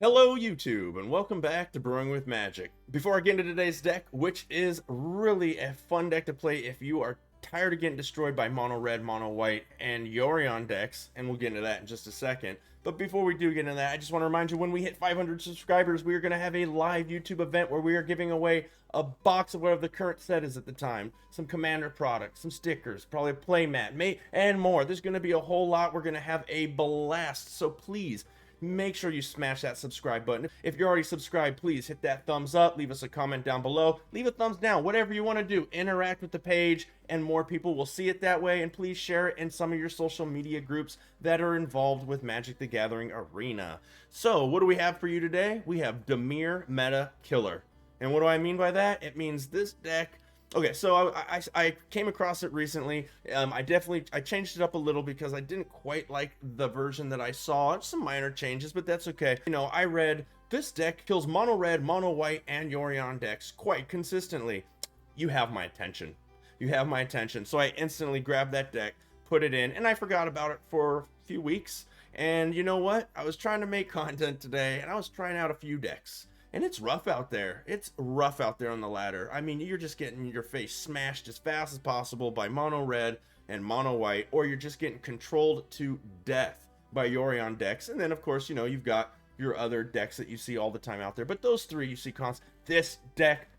Hello YouTube, and welcome back to Brewing with Magic. Before I get into today's deck, which is really a fun deck to play if you are tired of getting destroyed by mono red, mono white, and Yorion decks, and we'll get into that in just a second. But before we do get into that, I just want to remind you, when we hit 500 subscribers, we are going to have a live YouTube event where we are giving away a box of whatever the current set is at the time, some Commander products, some stickers, probably a playmat, and more. There's going to be a whole lot. We're going to have a blast, so please make sure you smash that subscribe button. If you're already subscribed, please hit that thumbs up, leave us a comment down below, leave a thumbs down, whatever you want to do. Interact with the page, and more people will see it that way. And please share it in some of your social media groups that are involved with Magic the Gathering Arena. So what do we have for you today? We have Dimir Meta Killer. And what do I mean by that? It means this deck... Okay, so I came across it recently. I changed it up a little because I didn't quite like the version that I saw. Some minor changes, but that's okay. You know, I read this deck kills mono red, mono white, and Yorion decks quite consistently. You have my attention. You have my attention. So I instantly grabbed that deck, put it in, and I forgot about it for a few weeks. And you know what? I was trying to make content today, and I was trying out a few decks. And it's rough out there. It's rough out there on the ladder. I mean, you're just getting your face smashed as fast as possible by mono red and mono white, or you're just getting controlled to death by Yorion decks. And then, of course, you know, you've got your other decks that you see all the time out there. But those three you see constant. This deck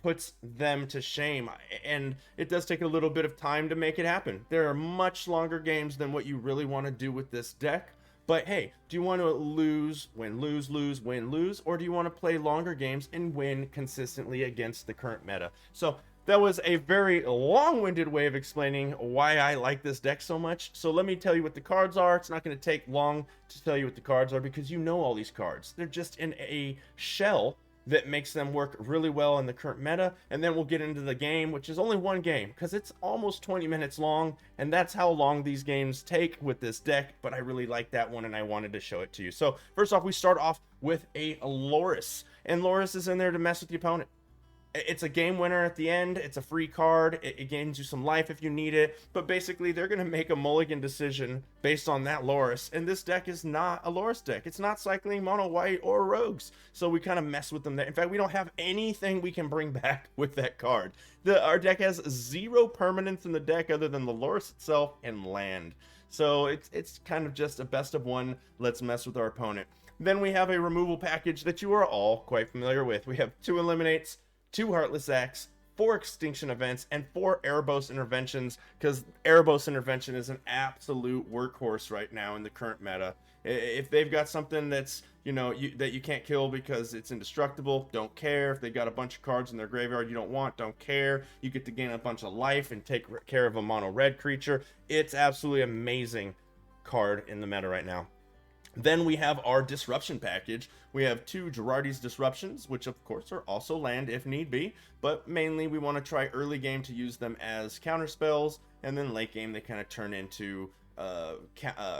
puts them to shame, and it does take a little bit of time to make it happen. There are much longer games than what you really want to do with this deck. But hey, do you want to lose, win, lose, lose, win, lose? Or do you want to play longer games and win consistently against the current meta? So that was a very long-winded way of explaining why I like this deck so much. So let me tell you what the cards are. It's not going to take long to tell you what the cards are because you know all these cards. They're just in a shell that makes them work really well in the current meta. And then we'll get into the game, which is only one game because it's almost 20 minutes long, and that's how long these games take with this deck. But I really like that one, and I wanted to show it to you. So first off, we start off with a Loris, and Loris is in there to mess with the opponent. It's a game winner at the end. It's a free card. It gains you some life if you need it. But basically, they're going to make a mulligan decision based on that Loris. And this deck is not a Loris deck. It's not cycling mono white or rogues. So we kind of mess with them there. In fact, we don't have anything we can bring back with that card. Our deck has zero permanence in the deck other than the Loris itself and land. So it's kind of just a best of one. Let's mess with our opponent. Then we have a removal package that you are all quite familiar with. We have 2 Eliminates, 2 Heartless Acts, 4 Extinction Events, and 4 Erebos Interventions, because Erebos Intervention is an absolute workhorse right now in the current meta. If they've got something that's, you know, that you can't kill because it's indestructible, don't care. If they got a bunch of cards in their graveyard you don't want, don't care. You get to gain a bunch of life and take care of a mono red creature. It's absolutely amazing card in the meta right now. Then we have our Disruption package. We have 2 Girardi's Disruptions, which of course are also land if need be, but mainly we want to try early game to use them as counter spells, and then late game they kind of turn into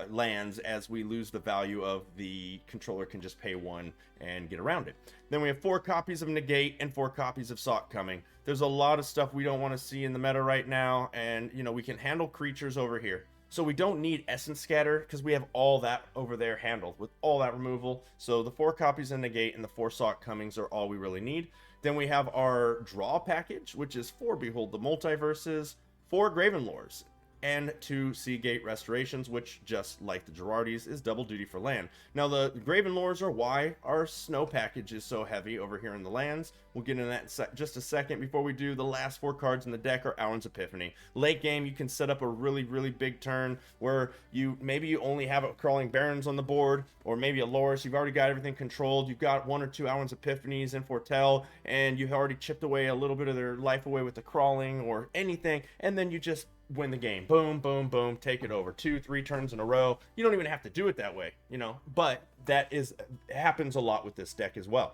lands as we lose the value of the controller can just pay 1 and get around it. Then we have 4 copies of Negate and 4 copies of Sock coming. There's a lot of stuff we don't want to see in the meta right now, and you know, we can handle creatures over here. So we don't need Essence Scatter because we have all that over there handled with all that removal. So the 4 copies of Negate and the 4 Sock Comings are all we really need. Then we have our Draw package, which is 4 Behold the Multiverses, 4 Graven Lores, and 2 Seagate Restorations, which, just like the Girardis, is double duty for land. Now, the Graven Lores are why our Snow package is so heavy over here in the lands. We'll get into that in just a second. Before we do, the last 4 cards in the deck are Auron's Epiphany. Late game, you can set up a really, really big turn where maybe you only have a Crawling Barrens on the board, or maybe a Loris. You've already got everything controlled. You've got 1 or 2 Auron's Epiphanies in Foretell, and you've already chipped away a little bit of their life away with the Crawling or anything, and then you just win the game. Boom, boom, boom, take it over. 2, 3 turns in a row. You don't even have to do it that way, you know, but that happens a lot with this deck as well.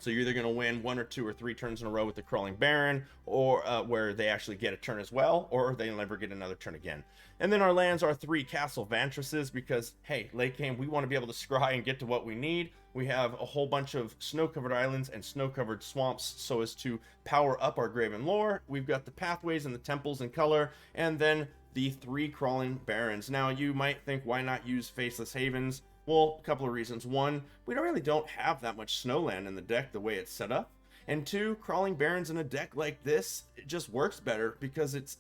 So you're either going to win 1 or 2 or 3 turns in a row with the Crawling Baron, or where they actually get a turn as well, or they never get another turn again. And then our lands are 3 Castle Vantresses because, hey, late game, we want to be able to scry and get to what we need. We have a whole bunch of snow-covered islands and snow-covered swamps so as to power up our Graven Lore. We've got the pathways and the temples in color, and then the 3 Crawling Barrens. Now, you might think, why not use Faceless Havens? Well, a couple of reasons. One, we really don't have that much snowland in the deck the way it's set up. And two, crawling barrens in a deck like this, it just works better because it's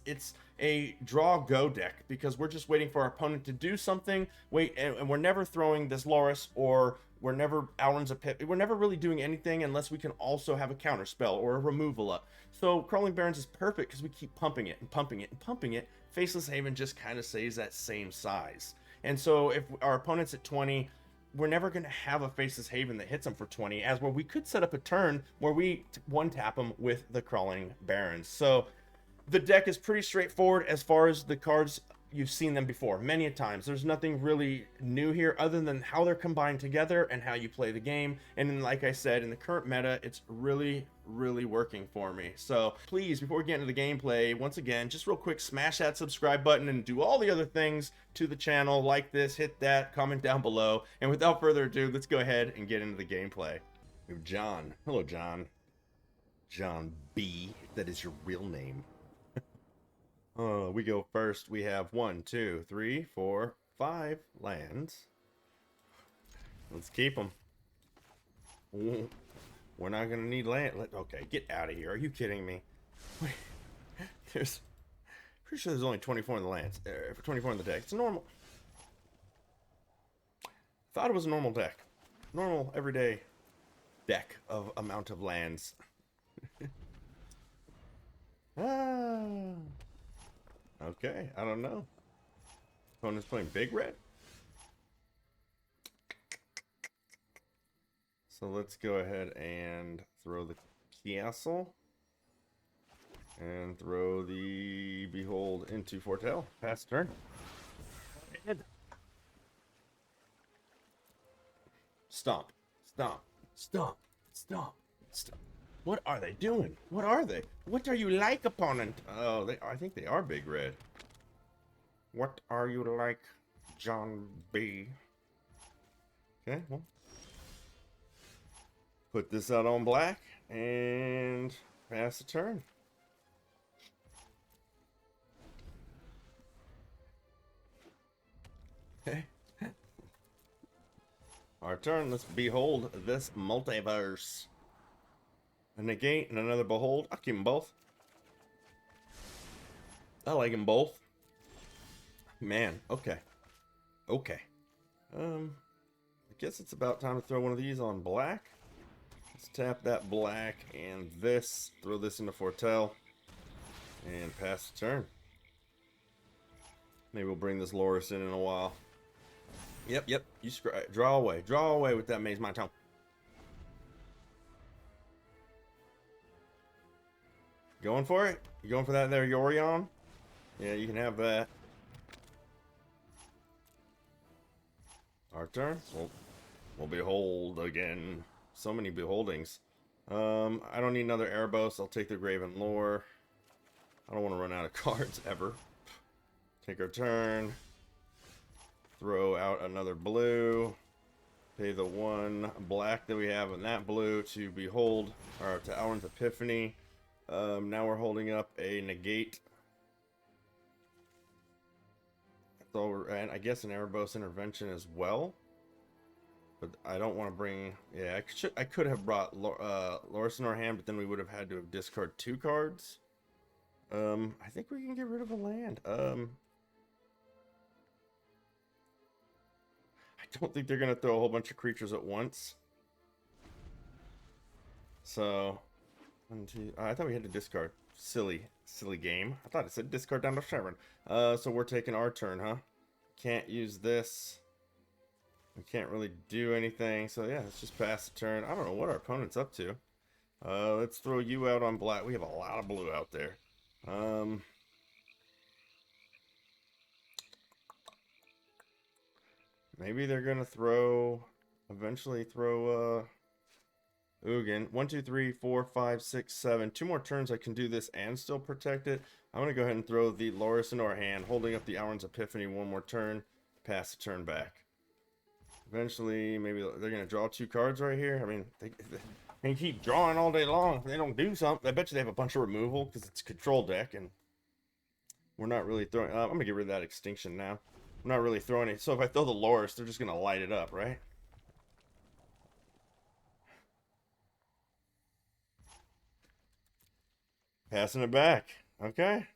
a draw go deck, because we're just waiting for our opponent to do something. Wait, and we're never throwing this Loris, or we're never Alrund's a pit. We're never really doing anything unless we can also have a counter spell or a removal up. So crawling barrens is perfect because we keep pumping it and pumping it and pumping it. Faceless Haven just kind of stays that same size. And so if our opponent's at 20, we're never going to have a Faceless Haven that hits them for 20, as where we could set up a turn where we one-tap them with the Crawling Barrens. So the deck is pretty straightforward as far as the cards. You've seen them before many a times. There's nothing really new here other than how they're combined together and how you play the game. And then, like I said, in the current meta, it's really working for me. So please, before we get into the gameplay, once again, just real quick, smash that subscribe button and do all the other things to the channel. Like this, hit that, comment down below. And without further ado, let's go ahead and get into the gameplay. We have John. Hello, John. John B. That is your real name. We go first. We have 1, 2, 3, 4, 5 lands. Let's keep them. We're not gonna need land. Okay, get out of here. Are you kidding me? Wait, pretty sure there's only 24 in the lands. 24 in the deck. It's normal. Thought it was a normal deck. Normal, everyday deck of amount of lands. Okay, I don't know. Opponent's playing big red. So let's go ahead and throw the castle. And throw the Behold into Foretell. Pass turn. Stomp. Stomp. Stomp. Stomp. Stomp. What are they doing? What are they? What are you like, opponent? Oh, I think they are big red. What are you like, John B? Okay, well. Put this out on black and pass the turn. Okay. Our turn. Let's behold this multiverse. A negate and another behold. I'll keep them both. I like them both. Man, okay. Okay. I guess it's about time to throw one of these on black. Let's tap that black and this. Throw this into Foretell. And pass the turn. Maybe we'll bring this Loris in a while. Yep. You draw away. Draw away with that Maze My Tone. Going for it? You going for that there, Yorion? Yeah, you can have that. Our turn. We'll behold again. So many beholdings. I don't need another Erebos. I'll take the Graven Lore. I don't want to run out of cards ever. Take our turn. Throw out another blue. Pay the 1 black that we have in that blue to behold, or to Alrund's Epiphany. Now we're holding up a negate. So, and I guess an Erebos Intervention as well. But I don't want to bring... Yeah, I could have brought Loris in our hand, but then we would have had to have discarded 2 cards. I think we can get rid of a land. I don't think they're going to throw a whole bunch of creatures at once. So... I thought we had to discard. Silly game. I thought it said discard down to 7. So we're taking our turn, huh? Can't use this. We can't really do anything. So yeah, let's just pass the turn. I don't know what our opponent's up to. Let's throw you out on black. We have a lot of blue out there. Maybe they're gonna eventually throw Ugin. 1, 2, 3, 4, 5, 6, 7. 2 more turns I can do this and still protect it. I'm going to go ahead and throw the Loris into our hand, holding up the Alrund's Epiphany 1 more turn. Pass the turn back. Eventually, maybe they're going to draw 2 cards right here. I mean, they keep drawing all day long. If they don't do something, I bet you they have a bunch of removal because it's a control deck, and we're not really throwing... I'm going to get rid of that Extinction now. I'm not really throwing it. So if I throw the Loris, they're just going to light it up, right? Passing it back. Okay.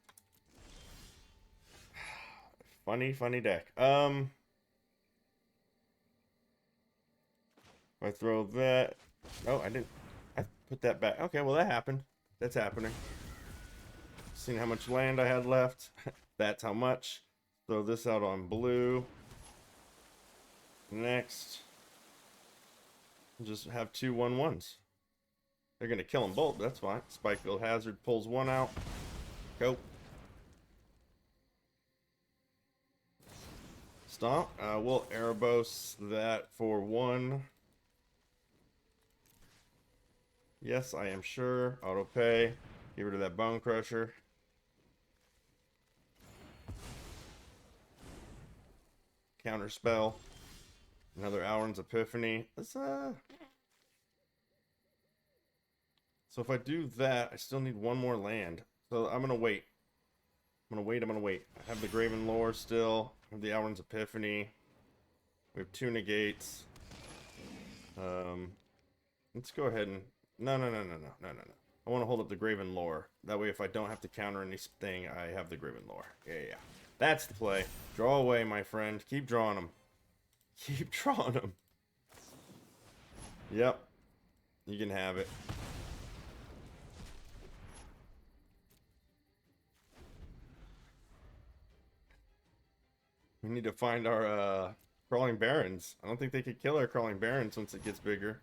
Funny deck. If I throw that... Oh, I didn't... I put that back. Okay, well, that happened. That's happening. Seeing how much land I had left. That's how much. Throw this out on blue. Next. Just have 2 1/1s. They're going to kill them both. That's fine. Spikefield Hazard pulls one out. Go. Stomp. We'll Erebos that for 1. Yes, I am sure. Auto pay. Get rid of that Bone Crusher. Counter spell. Another Auron's Epiphany. Let's So if I do that, I still need 1 more land. So I'm gonna wait. I'm gonna wait. I have the Graven Lore still. I have the Auron's Epiphany. We have 2 negates. Let's go ahead and no. I want to hold up the Graven Lore. That way if I don't have to counter anything, I have the Graven Lore. Yeah. That's the play. Draw away, my friend. Keep drawing them. Keep drawing them. Yep. You can have it. We need to find our Crawling Barrens. I don't think they could kill our Crawling Barrens once it gets bigger.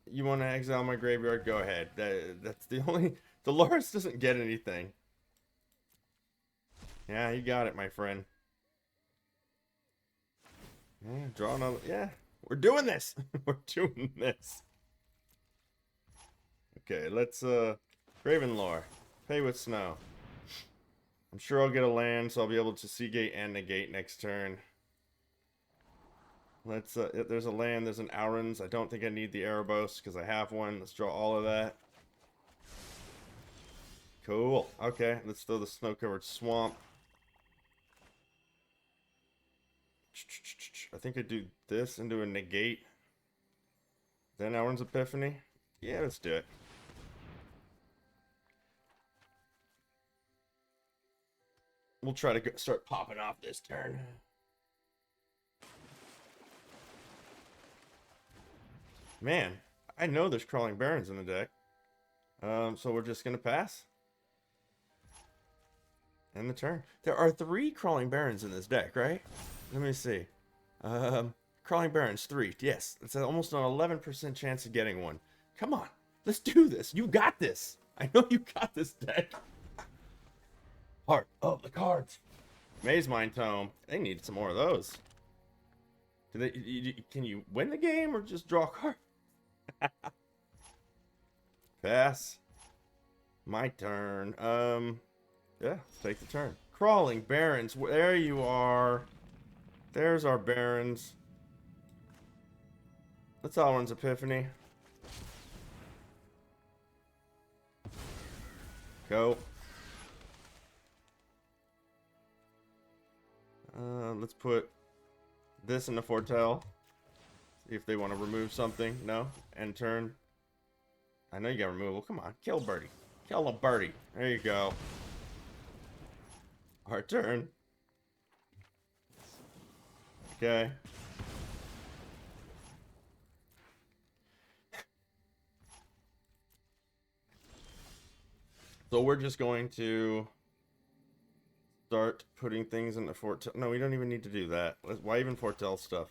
You want to exile my graveyard? Go ahead. That's the only... Dolores doesn't get anything. Yeah, you got it, my friend. Yeah, draw another... Yeah, we're doing this. We're doing this. Okay, let's... Graven Lore. Pay with snow. I'm sure I'll get a land, so I'll be able to Seagate and negate next turn. Let's, there's a land, there's an Auron's. I don't think I need the Erebos because I have one. Let's draw all of that. Cool. Okay, let's throw the snow-covered swamp. I think I do this and do a negate. Then Auron's Epiphany. Yeah, let's do it. We'll try to start popping off this turn. Man, I know there's Crawling Barrens in the deck. So we're just gonna pass. End the turn. There are 3 Crawling Barrens in this deck, right? Let me see. Crawling Barrens, 3. Yes, it's almost an 11% chance of getting one. Come on, let's do this. You got this. I know you got this deck. Heart of the cards. Maze Mind Tome. They need some more of those. Do they? Can you win the game or just draw a card? Pass. My turn. Yeah, take the turn. Crawling Barrens. There you are. There's our Barrens. That's Auron's Epiphany. Go. Let's put this in the Foretell. See if they want to remove something. No? End turn. I know you got removal. Come on. Kill Birdie. Kill a birdie. There you go. Our turn. Okay. So we're just going to start putting things in the Foretell. No, we don't even need to do that. Why even Foretell stuff?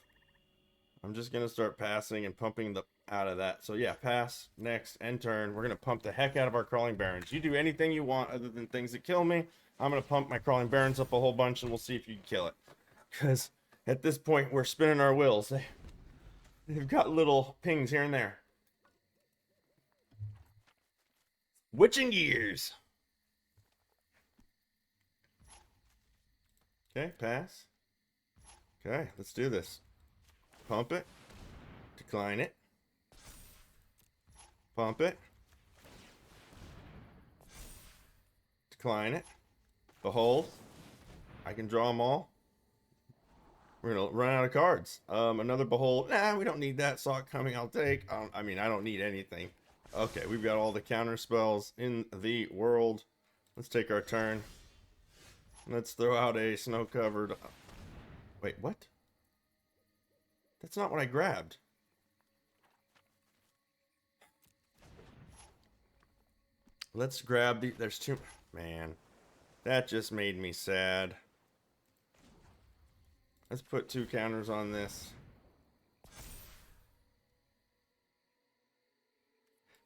I'm just going to start passing and pumping the out of that. So yeah, pass, next, end turn. We're going to pump the heck out of our Crawling Barrens. You do anything you want other than things that kill me. I'm going to pump my Crawling Barrens up a whole bunch and we'll see if you can kill it. Because at this point, we're spinning our wheels. They've got little pings here and there. Witching gears. Okay, pass. Okay, let's do this. Pump it. Decline it. Pump it. Decline it. Behold. I can draw them all. We're gonna run out of cards. Another behold. Nah, we don't need that. Saw it coming. I'll take. I mean, I don't need anything. Okay, we've got all the counter spells in the world. Let's take our turn. Let's throw out a snow-covered. Wait, what? That's not what I grabbed. Let's grab the. There's two. Man, that just made me sad. Let's put 2 counters on this.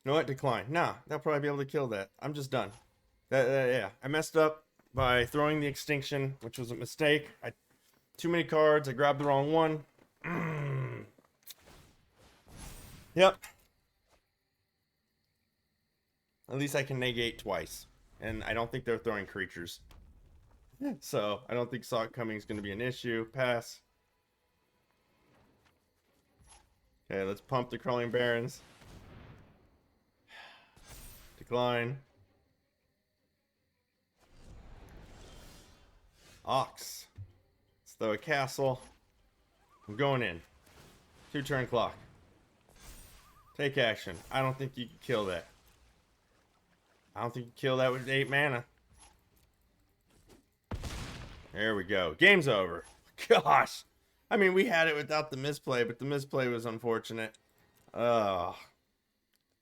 You know what? Decline. Nah, they'll probably be able to kill that. I'm just done. Yeah, I messed up by throwing the extinction, which was a mistake. Too many cards. I grabbed the wrong one. Yep. At least I can negate twice. And I don't think they're throwing creatures. So, I don't think Saw It Coming is going to be an issue. Pass. Okay, let's pump the Crawling Barrens. Decline. Ox. Let's throw a castle. I'm going in. 2 turn clock. Take action. I don't think you can kill that. I don't think you can kill that with 8 mana. There we go. Game's over. Gosh. I mean, we had it without the misplay, but the misplay was unfortunate.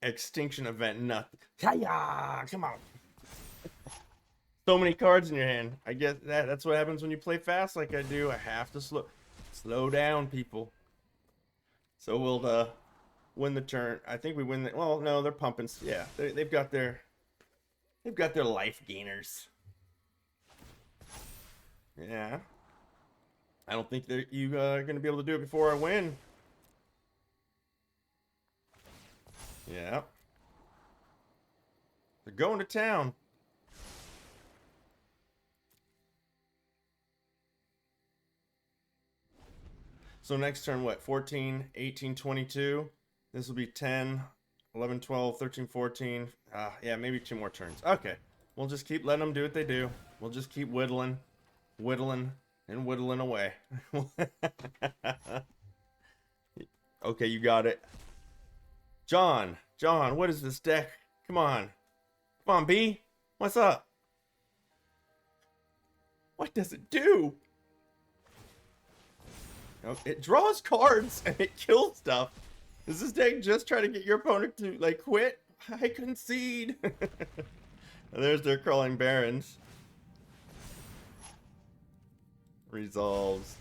Extinction event, nothing. Hiya! Come on. So many cards in your hand. I guess that's what happens when you play fast like I do. I have to slow down, people. So we'll win the turn. I think we win the. Well, no, they're pumping. Yeah, they've got their life gainers. Yeah. I don't think that you are going to be able to do it before I win. Yeah. They're going to town. So next turn, what? 14, 18, 22. This will be 10, 11, 12, 13, 14. Yeah, maybe 2 more turns. Okay. We'll just keep letting them do what they do. We'll just keep whittling, and whittling away. Okay, you got it. John, what is this deck? Come on, B. What's up? What does it do? It draws cards and it kills stuff. Does this deck just try to get your opponent to like quit? I concede. There's their Crawling Barrens. Resolves.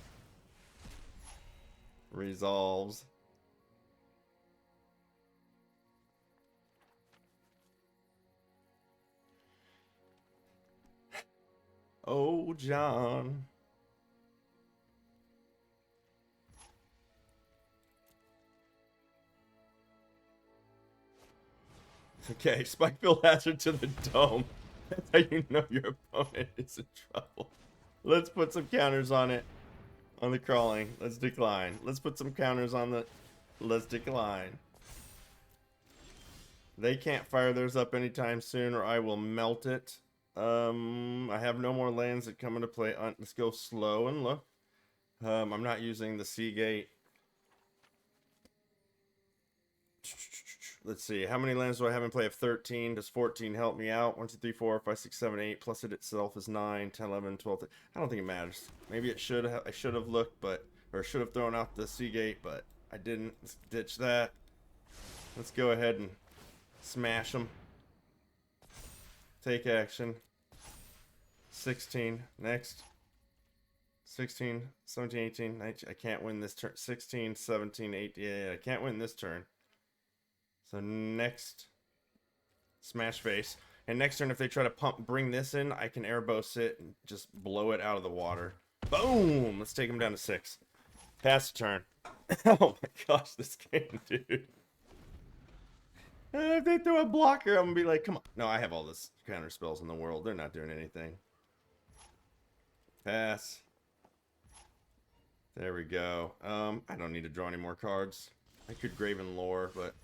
Oh, John. Okay, Spikefield Hazard to the dome. That's how you know your opponent is in trouble. Let's put some counters on it. On the crawling. Let's decline. Let's put some counters on the... Let's decline. They can't fire theirs up anytime soon or I will melt it. I have no more lands that come into play. Let's go slow and look. I'm not using the Seagate. Let's see. How many lands do I have in play? Of 13. Does 14 help me out? 1, 2, 3, 4, 5, 6, 7, 8. Plus it itself is 9, 10, 11, 12. I don't think it matters. Maybe it should have. I should have looked, or should have thrown out the Seagate, but I didn't. Let's ditch that. Let's go ahead and smash them. Take action. 16. Next. 16, 17, 18, 19. I can't win this turn. 16, 17, 18. Yeah, I can't win this turn. So next, smash face. And next turn, if they try to bring this in, I can airbow sit and just blow it out of the water. Boom! Let's take him down to 6. Pass the turn. Oh my gosh, this game, dude. If they throw a blocker, I'm gonna be like, come on. No, I have all this counter spells in the world. They're not doing anything. Pass. There we go. I don't need to draw any more cards. I could Graven Lore, but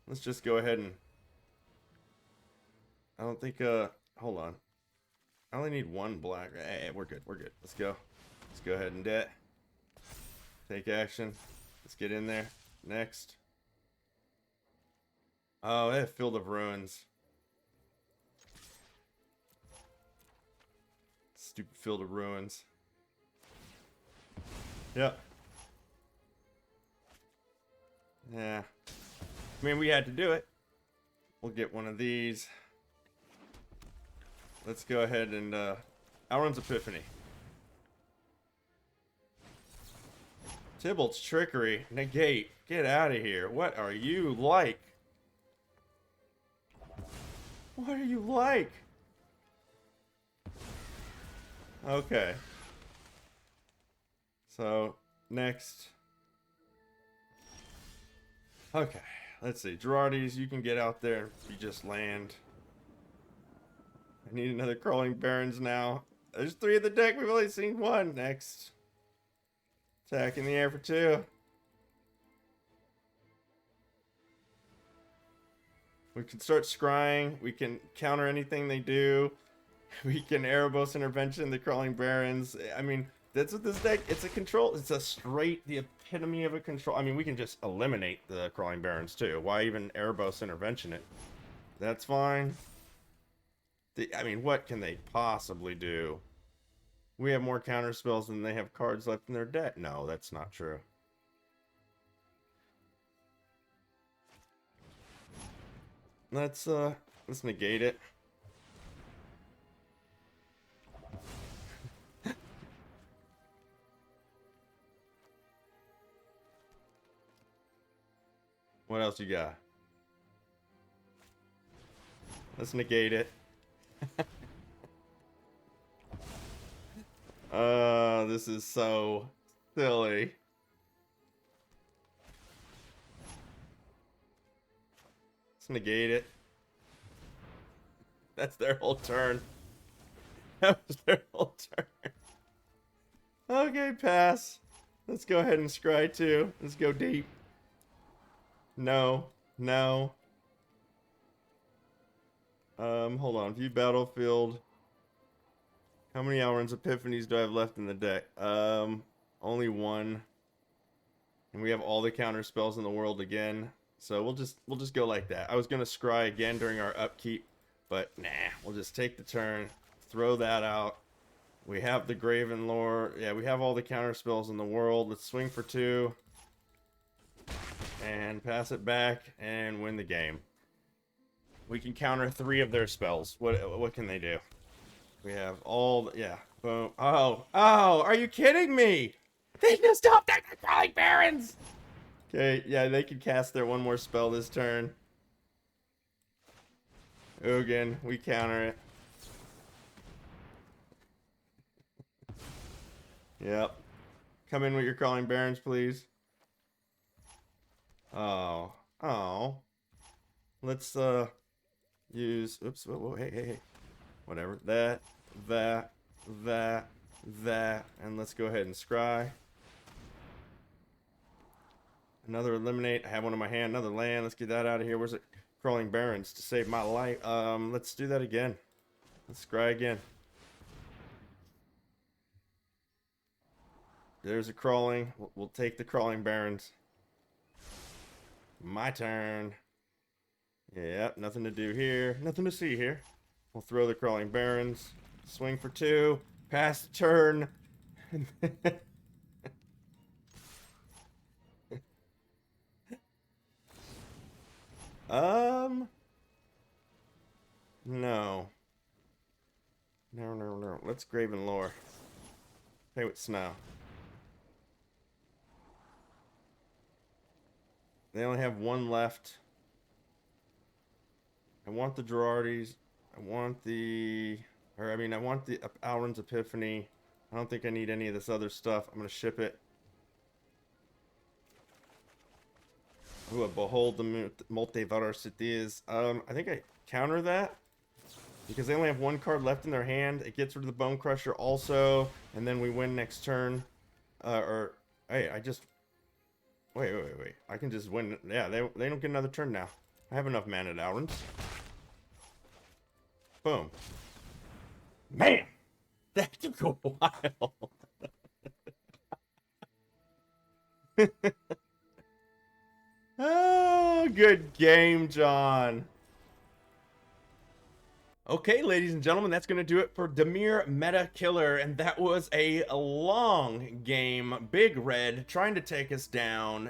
let's just go ahead and... I don't think, hold on. I only need 1 black. Hey, we're good, we're good. Let's go. Let's go ahead and debt. Take action. Let's get in there. Next. Oh, they have Field of Ruins. Stupid Field of Ruins. Yep. Yeah. I mean, we had to do it. We'll get one of these. Let's go ahead and, Elrond's Epiphany. Tybalt's Trickery. Negate. Get out of here. What are you like? What are you like? Okay. So, next. Okay. Let's see. Girardi's, you can get out there. You just land. I need another Crawling Barrens now. There's 3 in the deck. We've only seen 1. Next. Attack in the air for 2. We can start scrying. We can counter anything they do. We can Erebos Intervention, the Crawling Barrens. I mean, that's what this deck, it's a control. It's a straight, the epitome of a control. I mean, we can just eliminate the Crawling Barrens too. Why even Erebos Intervention it? That's fine. I mean, what can they possibly do? We have more counter spells than they have cards left in their deck. No, that's not true. Let's negate it. What else you got? Let's negate it. This is so silly. Let's negate it. That's their whole turn. That was their whole turn. Okay, pass. Let's go ahead and scry too. Let's go deep. No. No. Hold on. View battlefield. How many Elrond's Epiphanies do I have left in the deck? Only 1. And we have all the counter spells in the world again. So we'll just go like that. I was gonna scry again during our upkeep, but nah, we'll just take the turn, throw that out. We have the Graven Lore. Yeah, we have all the counter spells in the world. Let's swing for 2. And pass it back and win the game. We can counter 3 of their spells. What can they do? We have all, yeah, boom. Oh, are you kidding me? They just stopped their Crawling Barrens! Okay, yeah, they can cast their 1 more spell this turn. Ugin, we counter it. Yep. Come in with your Crawling Barrens, please. Oh. Let's, use, oops, whoa, hey. Whatever. That, and let's go ahead and scry. Another eliminate. I have one in my hand. Another land. Let's get that out of here. Where's it? Crawling Barrens to save my life. Let's do that again. Let's scry again. There's a crawling. We'll take the Crawling Barrens. My turn. Yep, nothing to do here. Nothing to see here. We'll throw the Crawling Barrens. Swing for 2. Pass the turn. No. No. Let's Graven Lore. Play with Snow. They only have 1 left. I want the Girardi's. I want the Elrond's Epiphany. I don't think I need any of this other stuff. I'm gonna ship it. Ooh, a Behold the Multiversities. I think I counter that because they only have 1 card left in their hand. It gets rid of the Bone Crusher also, and then we win next turn. Hey, I just wait. I can just win. Yeah, they don't get another turn now. I have enough mana at Elrond's. Boom. Man, that took a while. Oh, good game, John. Okay, ladies and gentlemen, that's going to do it for Dimir Meta Killer, and that was a long game. Big Red trying to take us down.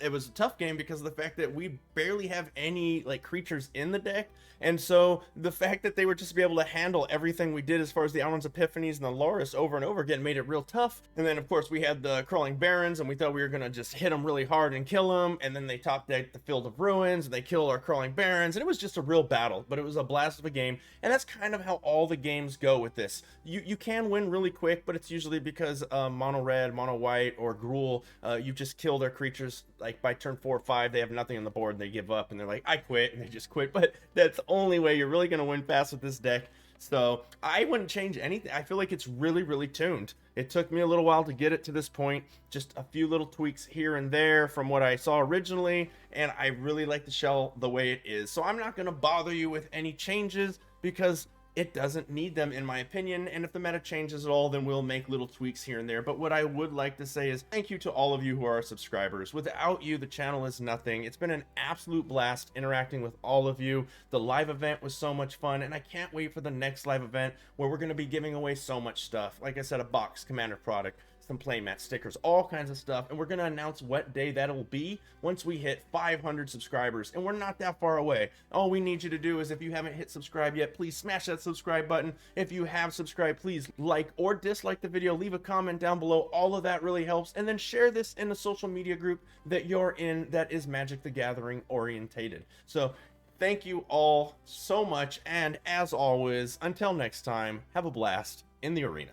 It was a tough game because of the fact that we barely have any like creatures in the deck, and so the fact that they were just be able to handle everything we did as far as the Alrund's Epiphanies and the Loris over and over again made it real tough. And then of course we had the Crawling Barrens, and we thought we were going to just hit them really hard and kill them, and then they top decked the Field of Ruins, and they killed our Crawling Barrens, and it was just a real battle, but it was a blast of a game. And that's kind of how all the games go with this. You can win really quick, but it's usually because mono red, mono white, or Gruul, you just kill their creatures like by turn 4 or 5. They have nothing on the board and they give up and they're like, I quit, and they just quit. But that's the only way you're really going to win fast with this deck. So I wouldn't change anything. I feel like it's really tuned. It took me a little while to get it to this point, just a few little tweaks here and there from what I saw originally, and I really like the shell the way it is. So I'm not going to bother you with any changes because it doesn't need them in my opinion, and if the meta changes at all, then we'll make little tweaks here and there. But what I would like to say is thank you to all of you who are subscribers. Without you, the channel is nothing. It's been an absolute blast interacting with all of you. The live event was so much fun, and I can't wait for the next live event where we're going to be giving away so much stuff. Like I said, a box, commander product, some playmat, stickers, all kinds of stuff, and we're going to announce what day that'll be once we hit 500 subscribers, and we're not that far away. All we need you to do is, if you haven't hit subscribe yet, please smash that subscribe button. If you have subscribed, please like or dislike the video, leave a comment down below. All of that really helps, and then share this in the social media group that you're in that is Magic the Gathering orientated. So thank you all so much, and as always, until next time, have a blast in the arena.